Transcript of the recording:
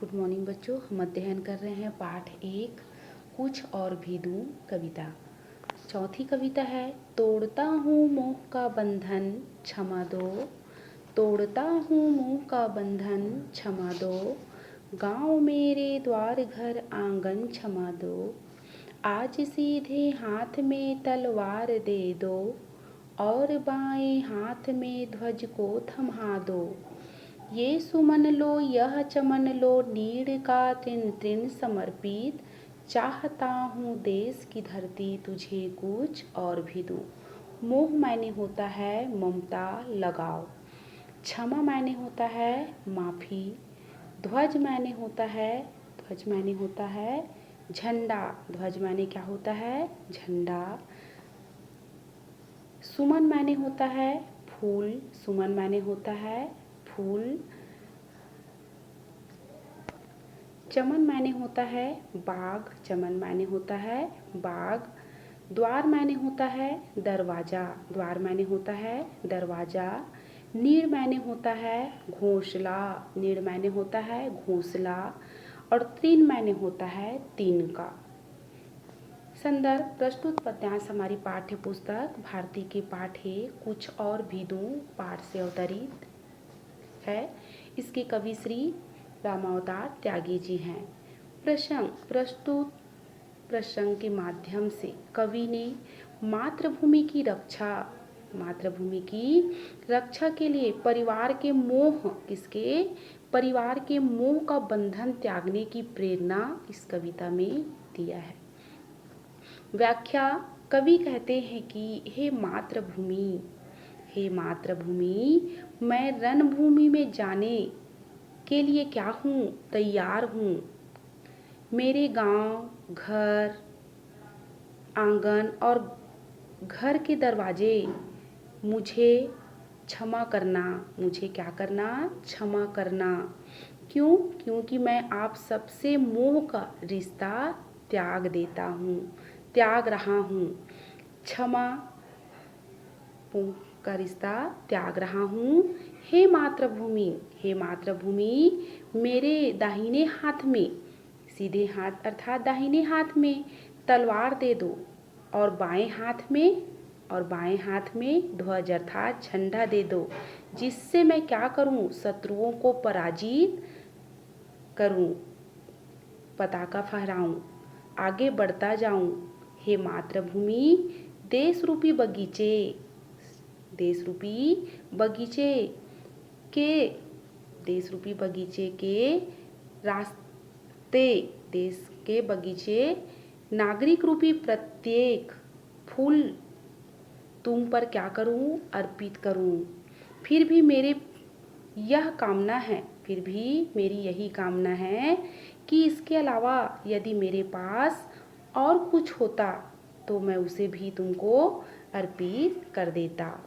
Good morning बच्चों। हम अध्ययन कर रहे हैं पाठ 1 कुछ और भी दूं कविता। चौथी कविता है तोड़ता हूँ मोह का बंधन क्षमा दो। तोड़ता हूँ मोह का बंधन क्षमा दो। गाँव मेरे द्वार घर आंगन क्षमा दो। आज सीधे हाथ में तलवार दे दो और बाएं हाथ में ध्वज को थमा दो। ये सुमन लो यह चमन लो नीड़ का तृण तृण समर्पित। चाहता हूँ देश की धरती तुझे कुछ और भी दूँ। मोह मायने होता है ममता लगाव। क्षमा मायने होता है माफ़ी। ध्वज मायने होता है झंडा। ध्वज मायने क्या होता है झंडा। सुमन मायने होता है फूल। सुमन मायने होता है फूल। चमन मायने होता है बाग। चमन मायने होता है बाग। द्वार मायने होता है दरवाज़ा। द्वार मायने होता है दरवाज़ा। नीड़ मायने होता है घोंसला। नीड़ मायने होता है घोंसला। और तृण मायने होता है तिनका। संदर्भ प्रस्तुत पद्यांश हमारी पाठ्य पुस्तक भारती के पाठ है कुछ और भी दूं पाठ से अवतरित है। इसके कवि श्री रामावतार त्यागी जी हैं। प्रस्तुत प्रसंग के माध्यम से कवि ने मातृभूमि की रक्षा के लिए परिवार के मोह का बंधन त्यागने की प्रेरणा इस कविता में दिया है। व्याख्या कवि कहते हैं कि हे मातृभूमि मैं रणभूमि में जाने के लिए क्या हूँ तैयार हूँ। मेरे गांव घर आंगन और घर के दरवाजे मुझे क्षमा करना। मुझे क्या करना क्षमा करना। क्यों? क्योंकि मैं आप सबसे मोह का रिश्ता त्याग रहा हूँ। क्षमा का रिश्ता त्याग रहा हूँ। हे मातृभूमि मेरे दाहिने हाथ में सीधे हाथ अर्थात दाहिने हाथ में तलवार दे दो और बाएं हाथ में ध्वज अर्थात झंडा दे दो, जिससे मैं क्या करूं शत्रुओं को पराजित करूं, पताका फहराऊं, आगे बढ़ता जाऊं। हे मातृभूमि देश रूपी बगीचे के रास्ते देश के बगीचे नागरिक रूपी प्रत्येक फूल तुम पर क्या करूं अर्पित करूं। फिर भी मेरी यही कामना है कि इसके अलावा यदि मेरे पास और कुछ होता तो मैं उसे भी तुमको अर्पित कर देता।